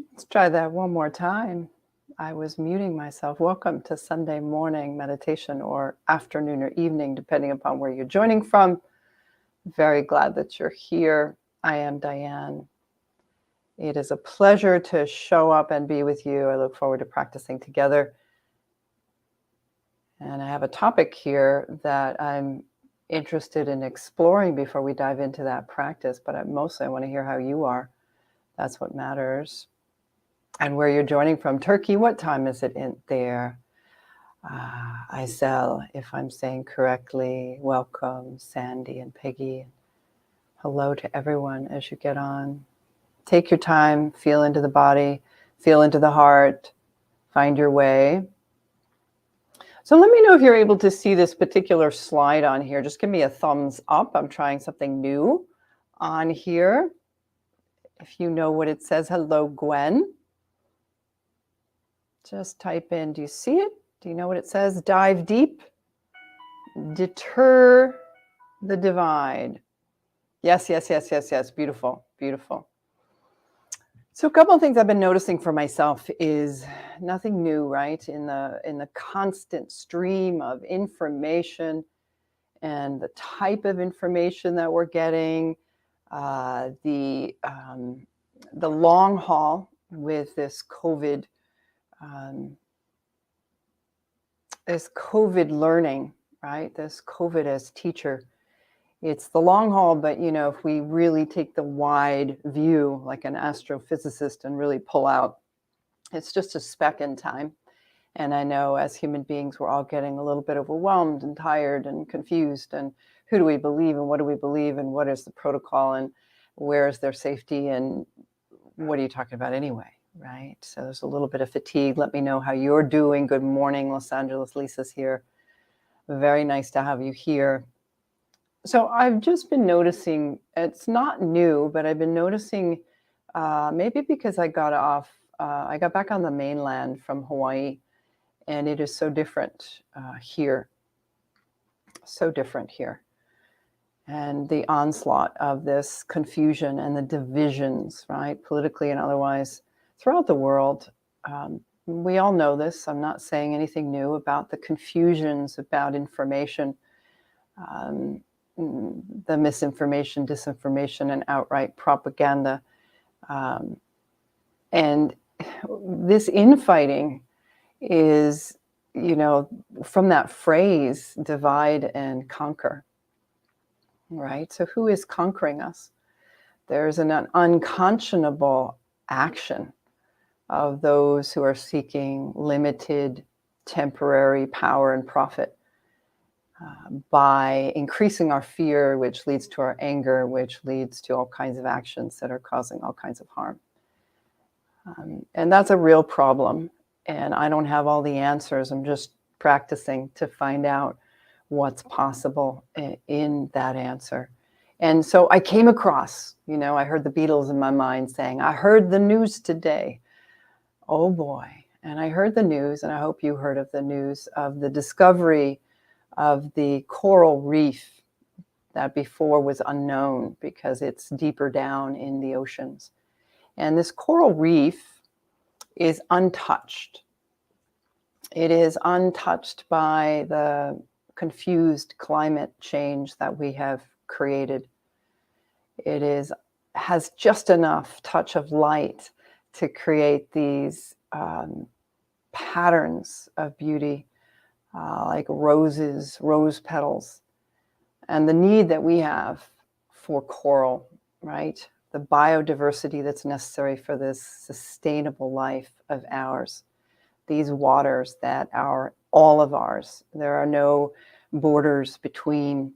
Let's try that one more time. I was muting myself. Welcome to Sunday morning meditation or afternoon or evening, depending upon where you're joining from. Very glad that you're here. I am Diane. It is a pleasure to show up and be with you. I look forward to practicing together. And I have a topic here that I'm interested in exploring before we dive into that practice, but mostly I want to hear how you are. That's what matters. And where you're joining from. Turkey, what time is it in there? Isel, if I'm saying correctly. Welcome, Sandy and Peggy. Hello to everyone as you get on. Take your time, feel into the body, feel into the heart, find your way. So let me know if you're able to see this particular slide on here. Just give me a thumbs up. I'm trying something new on here. If you know what it says, hello, Gwen. Just type in, do you see it? Do you know what it says? Dive deep, deter the divide. Yes. Beautiful, beautiful. So a couple of things I've been noticing for myself is nothing new, right? In the constant stream of information and the type of information that we're getting, the long haul with this COVID learning, right? This COVID as teacher. It's the long haul, but if we really take the wide view, like an astrophysicist, and really pull out, it's just a speck in time. And I know as human beings, we're all getting a little bit overwhelmed and tired and confused. And who do we believe and what do we believe and what is the protocol and where is their safety and what are you talking about anyway? Right? So there's a little bit of fatigue. Let me know how you're doing. Good morning, Los Angeles. Lisa's here. Very nice to have you here. So I've just been noticing, it's not new, but I've been noticing maybe because I got back on the mainland from Hawaii, and it is so different here. So different here. And the onslaught of this confusion and the divisions, right, politically and otherwise, throughout the world. We all know this. I'm not saying anything new about the confusions about information, the misinformation, disinformation, and outright propaganda. And this infighting is, from that phrase, divide and conquer. Right? So who is conquering us? There's an unconscionable action of those who are seeking limited, temporary power and profit by increasing our fear, which leads to our anger, which leads to all kinds of actions that are causing all kinds of harm. And that's a real problem. And I don't have all the answers. I'm just practicing to find out what's possible in that answer. And so I came across, I heard the Beatles in my mind saying, I heard the news today. Oh boy. And I heard the news, and I hope you heard of the news of the discovery of the coral reef that before was unknown because it's deeper down in the oceans. And this coral reef is untouched. It is untouched by the confused climate change that we have created. It has just enough touch of light to create these patterns of beauty, like roses, rose petals, and the need that we have for coral, right? The biodiversity that's necessary for this sustainable life of ours. These waters that are all of ours. There are no borders between.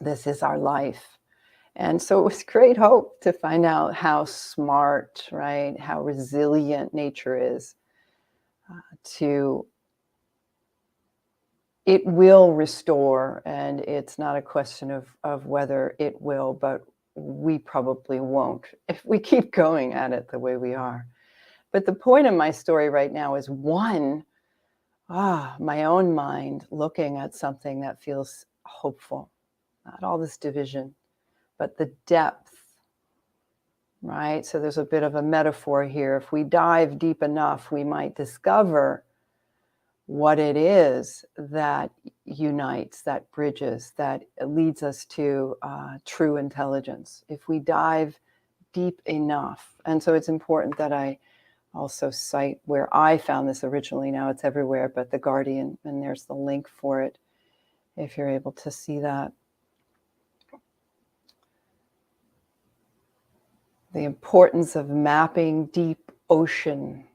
This is our life. And so it was great hope to find out how smart, right, how resilient nature is. It will restore, and it's not a question of whether it will, but we probably won't if we keep going at it the way we are. But the point of my story right now is my own mind looking at something that feels hopeful, not all this division, but the depth right? So there's a bit of a metaphor here. If we dive deep enough, we might discover what it is that unites, that bridges, that leads us to true intelligence. If we dive deep enough. And so it's important that I also cite where I found this originally. Now it's everywhere, but The Guardian, and there's the link for it if you're able to see that. The importance of mapping deep ocean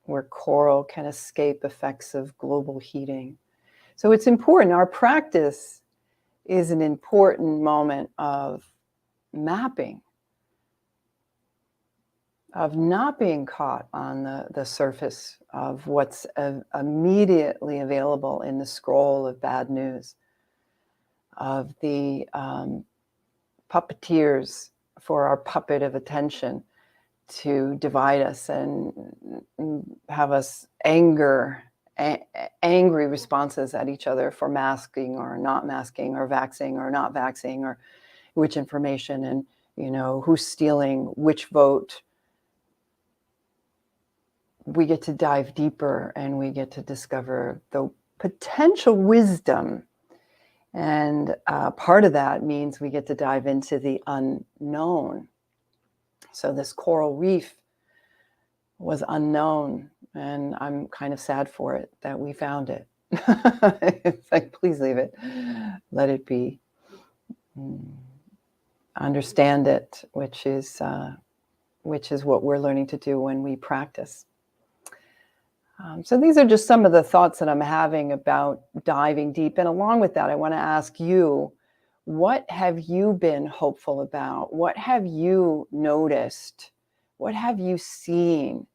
where coral can escape effects of global heating. So it's important. Our practice is an important moment of mapping, of not being caught on the surface of what's immediately available in the scroll of bad news, of the puppeteers for our puppet of attention to divide us and have us angry responses at each other for masking or not masking, or vaxxing or not vaxxing, or which information, and who's stealing which vote. We get to dive deeper and we get to discover the potential wisdom. And part of that means we get to dive into the unknown. So this coral reef was unknown, and I'm kind of sad for it that we found it. It's like, please leave it. Let it be. Understand it, which is what we're learning to do when we practice. So these are just some of the thoughts that I'm having about diving deep. And along with that, I want to ask you, what have you been hopeful about? What have you noticed? What have you seen?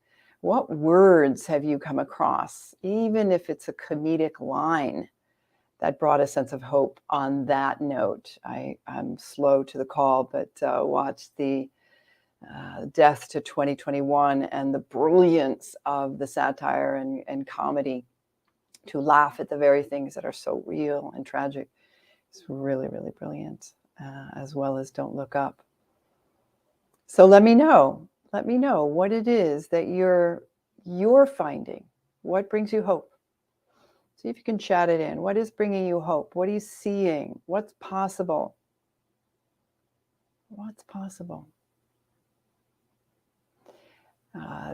What words have you come across, even if it's a comedic line that brought a sense of hope on that note? I'm slow to the call, but watch the Death to 2021 and the brilliance of the satire and comedy to laugh at the very things that are so real and tragic. It's really, really brilliant, as well as Don't Look Up. So let me know what it is that you're finding. What brings you hope? See if you can chat it in. What is bringing you hope? What are you seeing? What's possible? What's possible?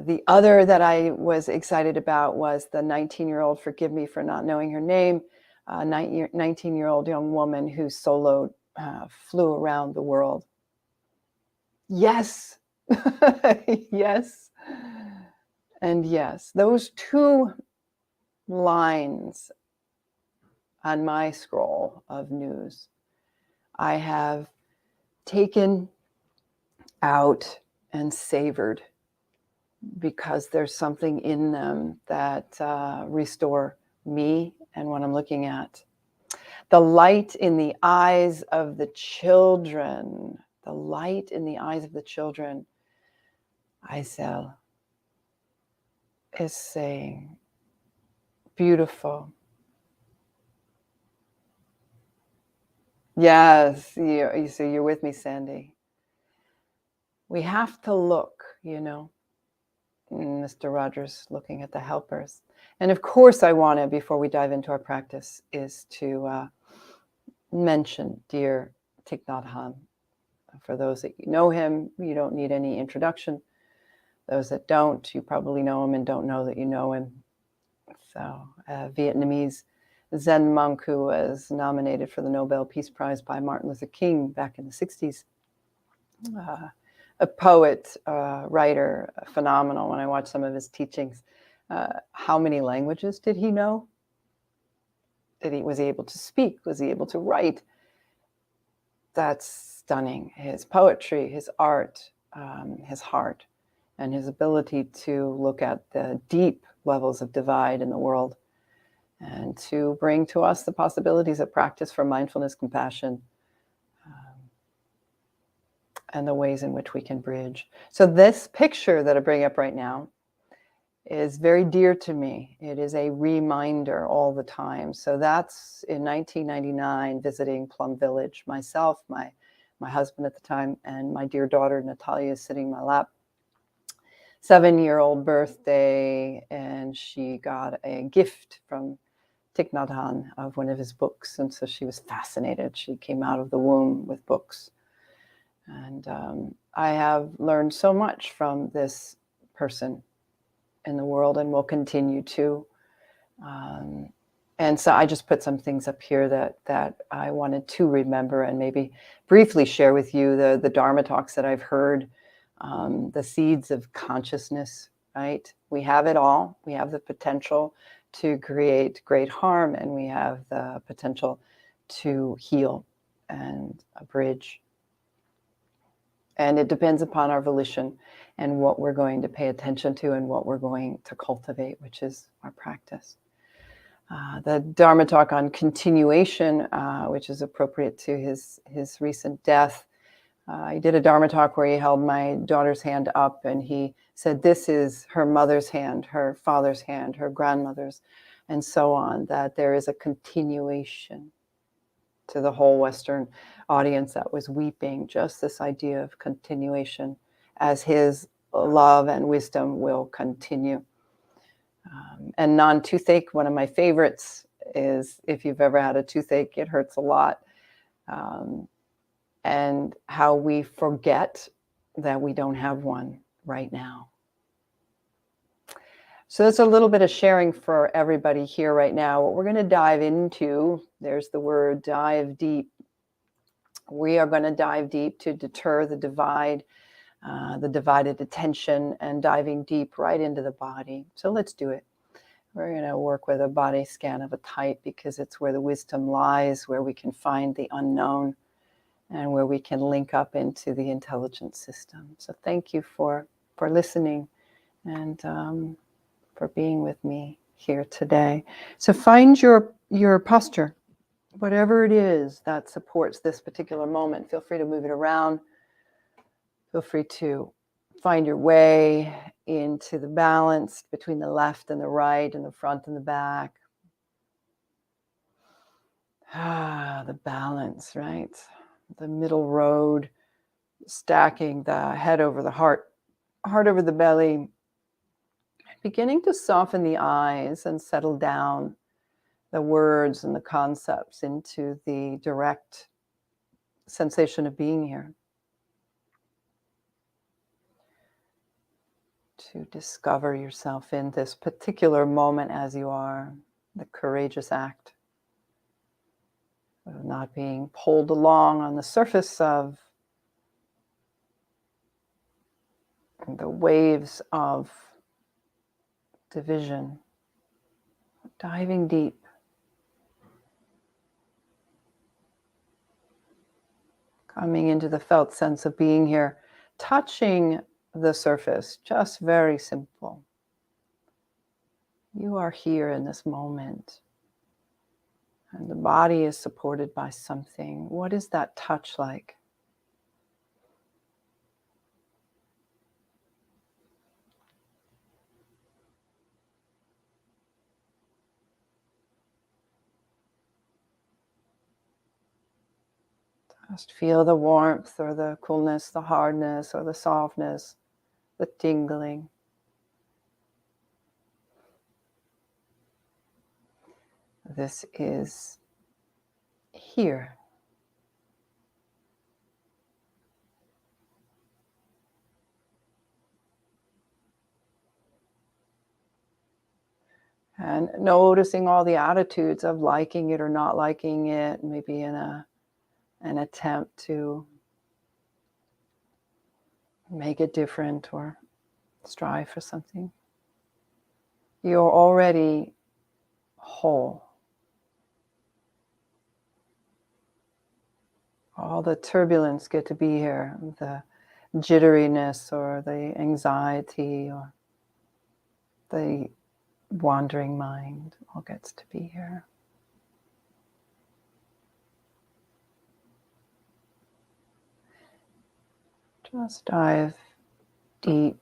The other that I was excited about was the 19-year-old, forgive me for not knowing her name, 19-year-old young woman who soloed, flew around the world. Yes, yes, and yes. Those two lines on my scroll of news, I have taken out and savored, because there's something in them that restore me and what I'm looking at. The light in the eyes of the children, the light in the eyes of the children, Isel is saying, beautiful. Yes, you see, you're with me, Sandy. We have to look, Mr. Rogers looking at the helpers. And of course, I want to, before we dive into our practice, is to mention dear Thich Nhat Hanh. For those that you know him, you don't need any introduction. Those that don't, you probably know him and don't know that you know him. So, a Vietnamese Zen monk who was nominated for the Nobel Peace Prize by Martin Luther King back in the 60s. A poet, writer, phenomenal. When I watched some of his teachings, how many languages did he know? Was he able to speak? Was he able to write? That's stunning. His poetry, his art, his heart, and his ability to look at the deep levels of divide in the world and to bring to us the possibilities of practice for mindfulness, compassion, and the ways in which we can bridge. So this picture that I bring up right now is very dear to me. It is a reminder all the time. So that's in 1999, visiting Plum Village, myself, my my husband at the time, and my dear daughter, Natalia, is sitting in my lap. 7-year-old birthday, and she got a gift from Thich Nhat Hanh of one of his books, and so she was fascinated. She came out of the womb with books. And I have learned so much from this person in the world and will continue to. And so I just put some things up here that I wanted to remember and maybe briefly share with you the Dharma talks that I've heard, the seeds of consciousness, right? We have it all. We have the potential to create great harm, and we have the potential to heal and bridge. And it depends upon our volition and what we're going to pay attention to and what we're going to cultivate, which is our practice. The Dharma talk on continuation, which is appropriate to his recent death. He did a Dharma talk where he held my daughter's hand up and he said, this is her mother's hand, her father's hand, her grandmother's, and so on, that there is a continuation to the whole Western audience that was weeping, just this idea of continuation as his love and wisdom will continue. And non-toothache, one of my favorites is, if you've ever had a toothache, it hurts a lot. And how we forget that we don't have one right now. So that's a little bit of sharing for everybody here right now. What we're going to dive into, there's the word dive deep. We are going to dive deep to deter the divide, the divided attention, and diving deep right into the body. So let's do it. We're going to work with a body scan of a type because it's where the wisdom lies, where we can find the unknown, and where we can link up into the intelligent system. So thank you for listening and for being with me here today. So find your posture, whatever it is that supports this particular moment. Feel free to move it around. Feel free to find your way into the balance between the left and the right and the front and the back. The balance, right? The middle road, stacking the head over the heart over the belly, beginning to soften the eyes and settle down the words and the concepts into the direct sensation of being here. To discover yourself in this particular moment as you are, the courageous act of not being pulled along on the surface of the waves of division, diving deep. Coming into the felt sense of being here, touching the surface, just very simple. You are here in this moment, and the body is supported by something. What is that touch like? Just feel the warmth or the coolness, the hardness or the softness, the tingling. This is here. And noticing all the attitudes of liking it or not liking it, maybe in an attempt to make it different or strive for something. You're already whole. All the turbulence get to be here, the jitteriness or the anxiety or the wandering mind all gets to be here. Just dive deep.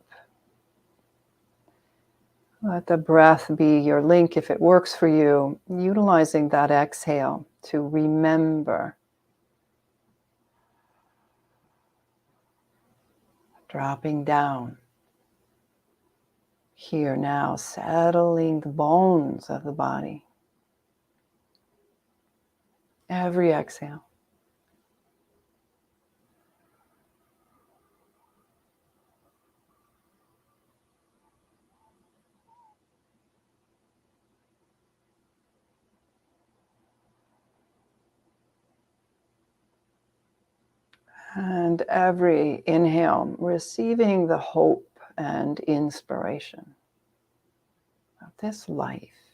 Let the breath be your link if it works for you, utilizing that exhale to remember dropping down. Here now, settling the bones of the body. Every exhale. And every inhale, receiving the hope and inspiration of this life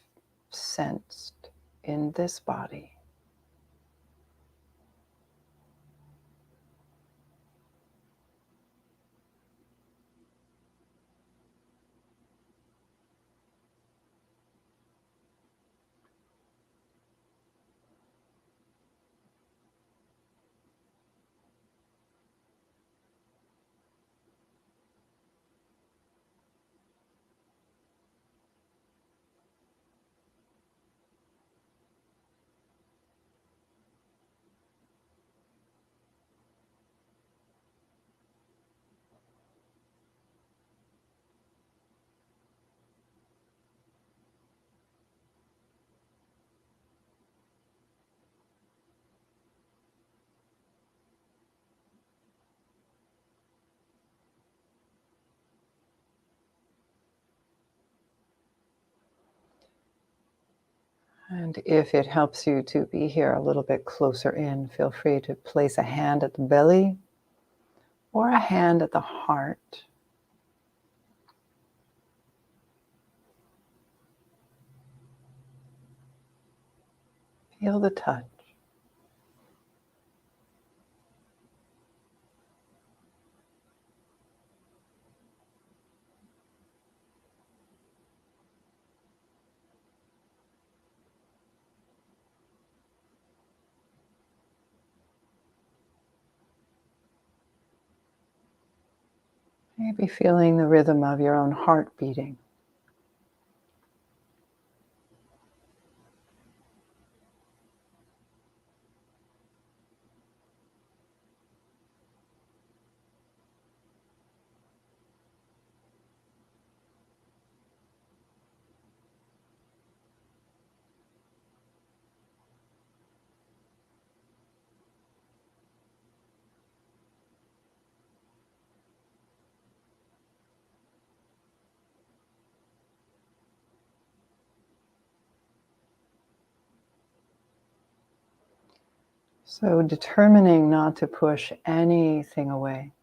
sensed in this body. And if it helps you to be here a little bit closer in, feel free to place a hand at the belly or a hand at the heart. Feel the touch. Maybe feeling the rhythm of your own heart beating. So determining not to push anything away.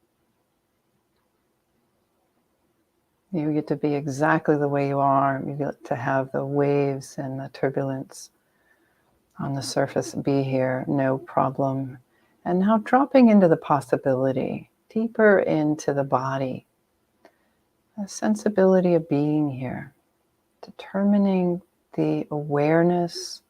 You get to be exactly the way you are. You get to have the waves and the turbulence on the surface be here, no problem. And now dropping into the possibility, deeper into the body, a sensibility of being here, determining the awareness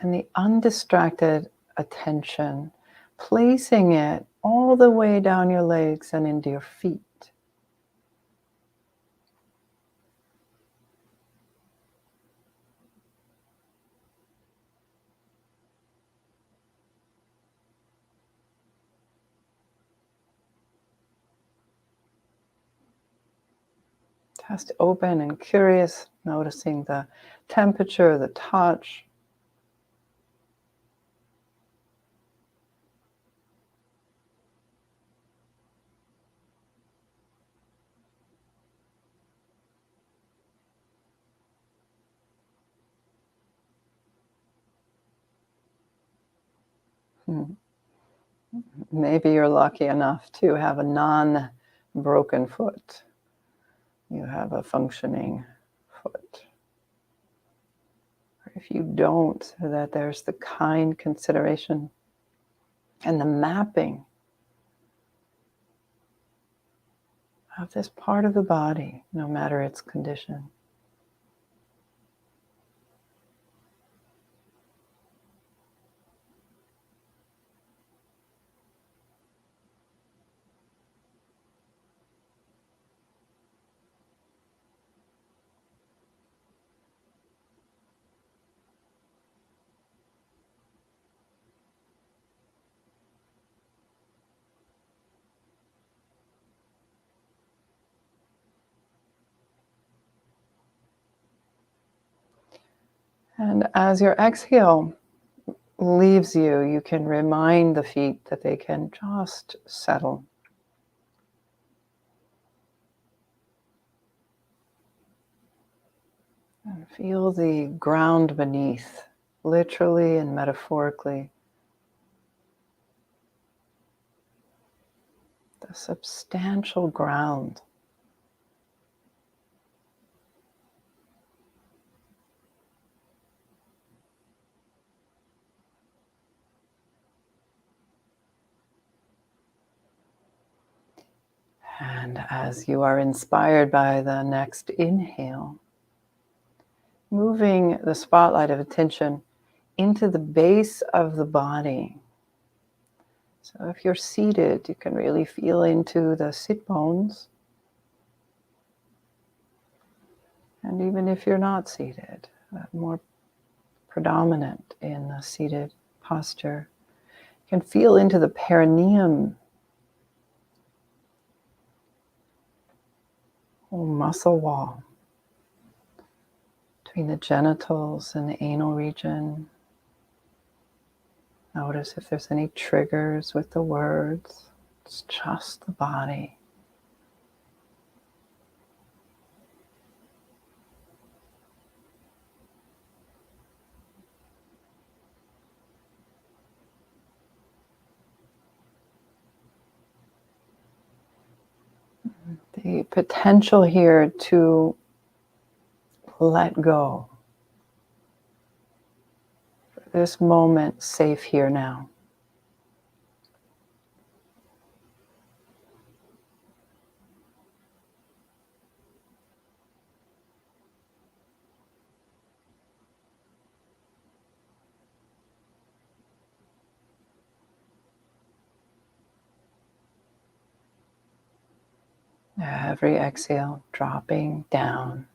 and the undistracted attention, placing it all the way down your legs and into your feet. Just open and curious, noticing the temperature, the touch. Hmm. Maybe you're lucky enough to have a non-broken foot. You have a functioning foot. Or if you don't, that there's the kind consideration and the mapping of this part of the body, no matter its condition. And as your exhale leaves you, you can remind the feet that they can just settle. And feel the ground beneath, literally and metaphorically. The substantial ground. And as you are inspired by the next inhale, moving the spotlight of attention into the base of the body. So if you're seated, you can really feel into the sit bones. And even if you're not seated, more predominant in the seated posture, you can feel into the perineum, whole muscle wall between the genitals and the anal region. Notice if there's any triggers with the words. It's just the body. The potential here to let go. For this moment, safe here now. Every exhale, dropping down.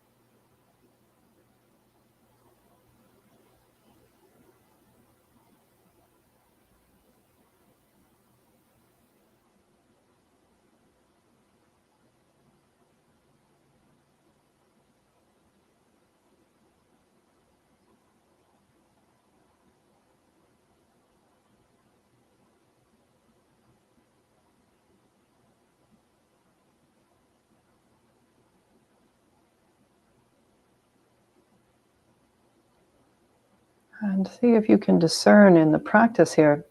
And see if you can discern in the practice here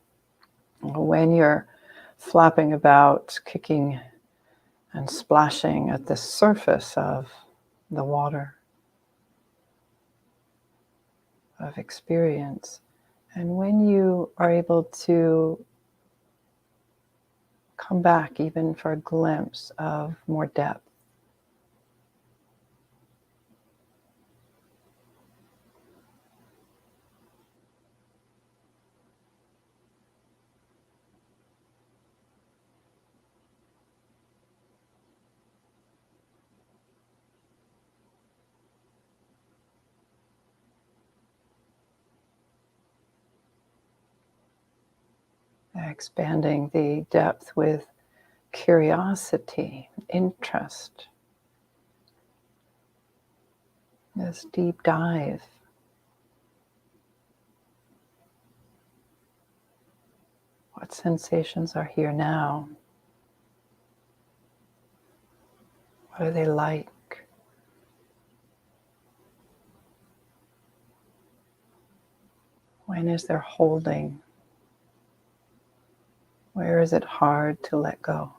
when you're flapping about, kicking and splashing at the surface of the water of experience. And when you are able to come back even for a glimpse of more depth. Expanding the depth with curiosity, interest. This deep dive. What sensations are here now? What are they like? When is there holding? Where is it hard to let go?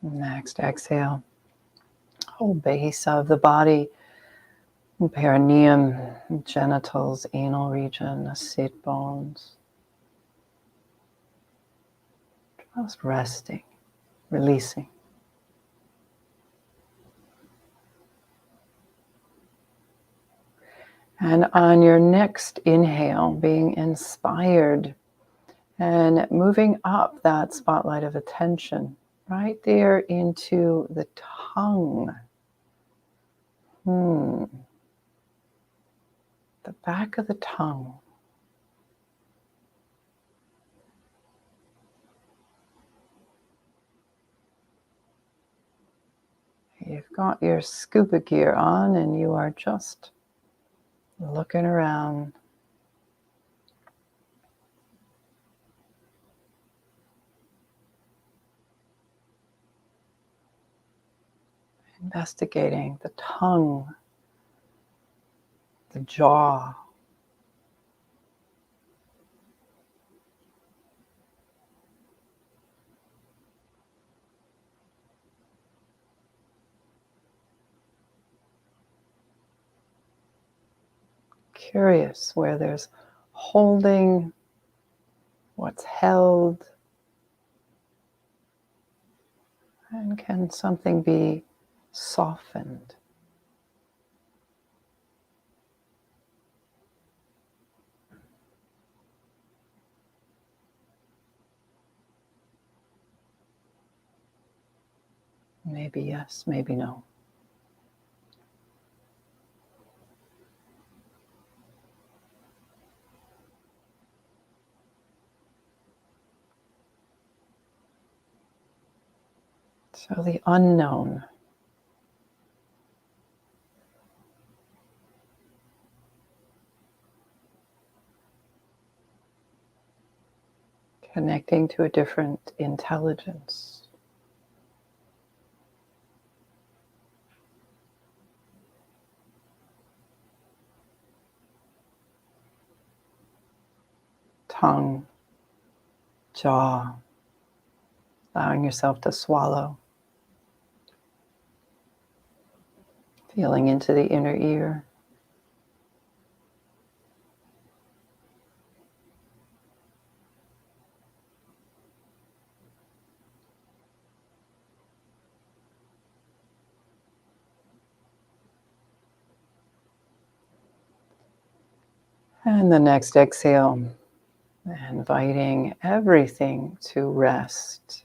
Next, exhale. Whole base of the body, perineum, genitals, anal region, the sit bones. Just resting, releasing. And on your next inhale, being inspired And moving up that spotlight of attention right there into the tongue. The back of the tongue. You've got your scuba gear on and you are just looking around. Investigating the tongue, the jaw. Curious where there's holding, what's held, and can something be softened? Maybe yes, maybe no. So the unknown. Connecting to a different intelligence. Tongue, jaw, allowing yourself to swallow. Feeling into the inner ear. And the next exhale, inviting everything to rest,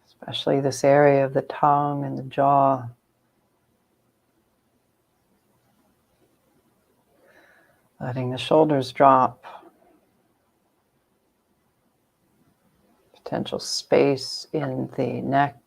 especially this area of the tongue and the jaw. Letting the shoulders drop. Potential space in the neck.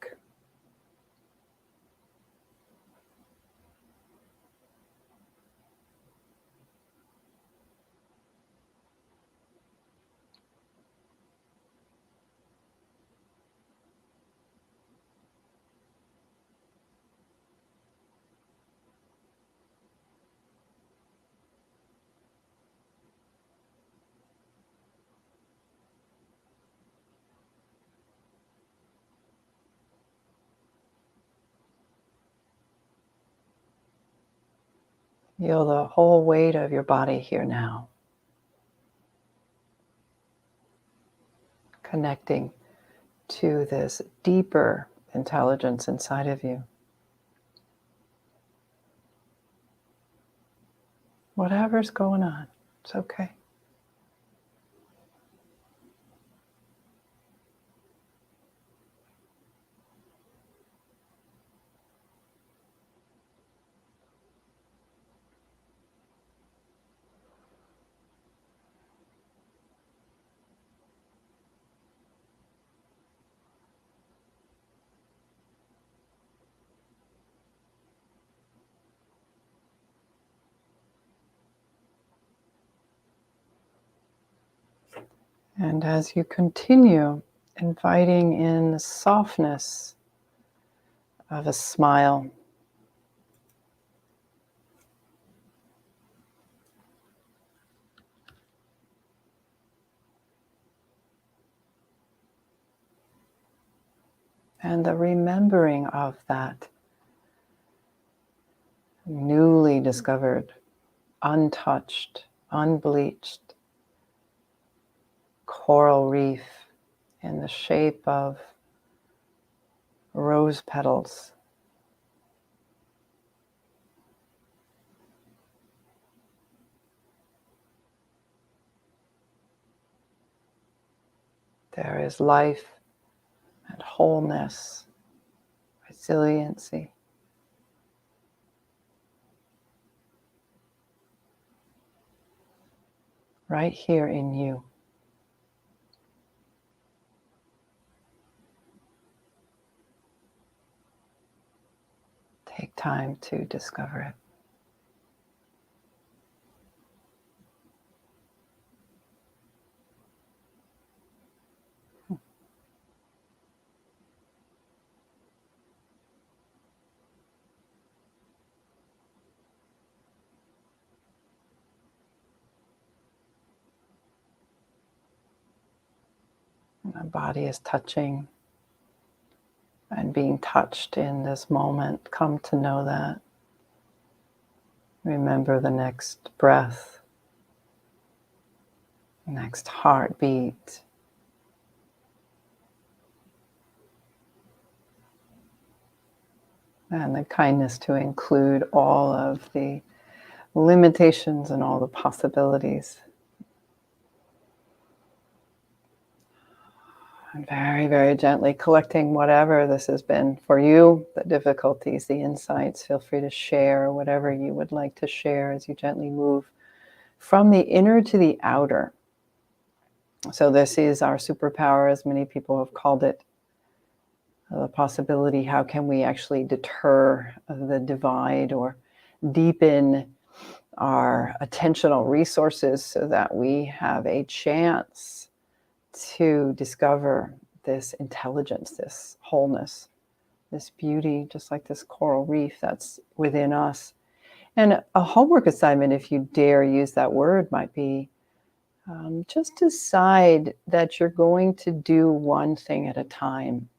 Feel the whole weight of your body here now. Connecting to this deeper intelligence inside of you. Whatever's going on, it's okay. And as you continue, inviting in the softness of a smile. And the remembering of that newly discovered, untouched, unbleached coral reef in the shape of rose petals. There is life and wholeness, resiliency. Right here in you. Take time to discover it. My body is touching and being touched in this moment. Come to know that. Remember the next breath, next heartbeat. And the kindness to include all of the limitations and all the possibilities. And very, very gently collecting whatever this has been for you, the difficulties, the insights. Feel free to share whatever you would like to share as you gently move from the inner to the outer. So this is our superpower, as many people have called it. The possibility, how can we actually deter the divide or deepen our attentional resources so that we have a chance to discover this intelligence, this wholeness, this beauty, just like this coral reef that's within us. And a homework assignment, if you dare use that word, might be just decide that you're going to do one thing at a time.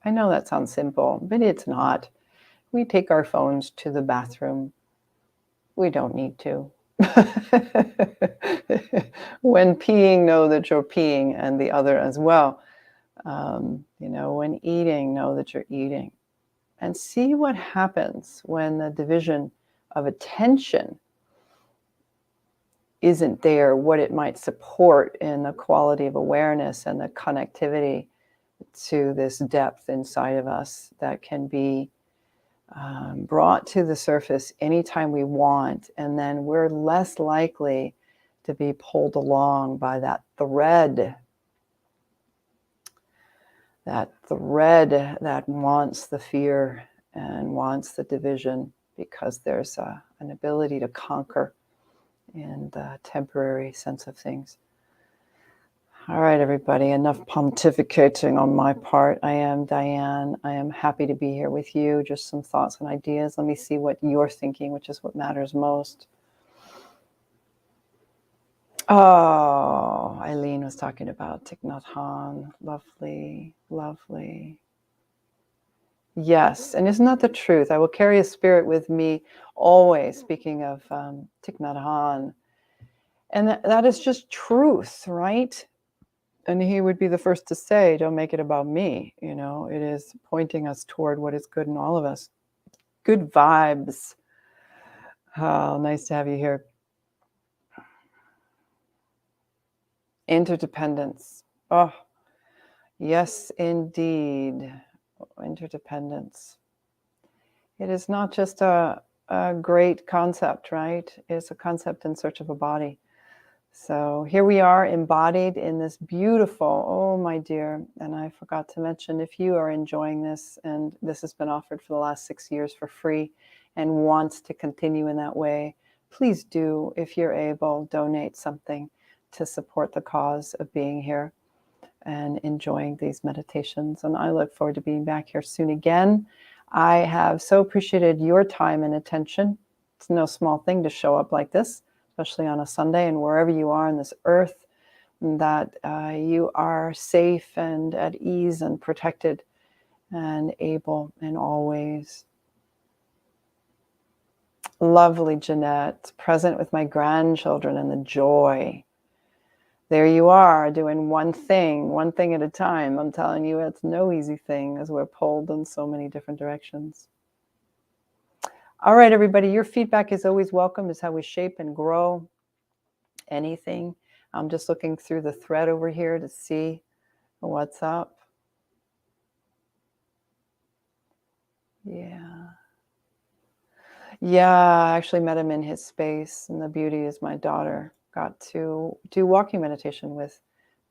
I know that sounds simple, but it's not. We take our phones to the bathroom. We don't need to. When peeing, know that you're peeing, and the other as well. When eating, know that you're eating. And see what happens when the division of attention isn't there, what it might support in the quality of awareness and the connectivity to this depth inside of us that can be brought to the surface anytime we want, and then we're less likely to be pulled along by that thread that wants the fear and wants the division, because there's an ability to conquer in the temporary sense of things. All right, everybody, enough pontificating on my part. I am Diane. I am happy to be here with you. Just some thoughts and ideas. Let me see what you're thinking, which is what matters most. Oh, Eileen was talking about Thich Nhat Hanh. Lovely, lovely. Yes, and isn't that the truth? I will carry a spirit with me always, speaking of Thich Nhat Hanh. And that is just truth, right? And he would be the first to say, don't make it about me. It is pointing us toward what is good in all of us. Good vibes. Oh, nice to have you here. Interdependence. Oh, yes, indeed. Interdependence. It is not just a great concept, right? It's a concept in search of a body. So here we are, embodied in this beautiful, oh my dear, and I forgot to mention, if you are enjoying this, and this has been offered for the last 6 years for free and wants to continue in that way, please do, if you're able, donate something to support the cause of being here and enjoying these meditations. And I look forward to being back here soon again. I have so appreciated your time and attention. It's no small thing to show up like this, especially on a Sunday, and wherever you are on this earth, that you are safe and at ease and protected and able in all ways. Lovely Jeanette, present with my grandchildren and the joy. There you are, doing one thing at a time. I'm telling you, it's no easy thing as we're pulled in so many different directions. All right, everybody, your feedback is always welcome. Is how we shape and grow anything. I'm just looking through the thread over here to see What's up? Yeah. Yeah, I actually met him in his space, and the beauty is my daughter got to do walking meditation with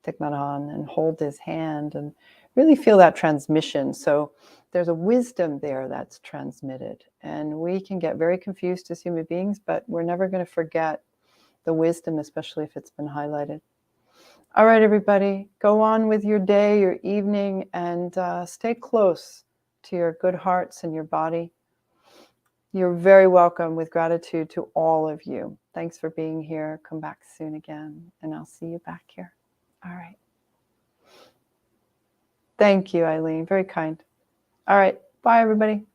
Thich Nhat Hanh and hold his hand and really feel that transmission. So there's a wisdom there that's transmitted, and we can get very confused as human beings, but we're never going to forget the wisdom, especially if it's been highlighted. All right, everybody, go on with your day, your evening, and stay close to your good hearts and your body. You're very welcome, with gratitude to all of you. Thanks for being here. Come back soon again, and I'll see you back here. All right. Thank you, Eileen. Very kind. All right. Bye, everybody.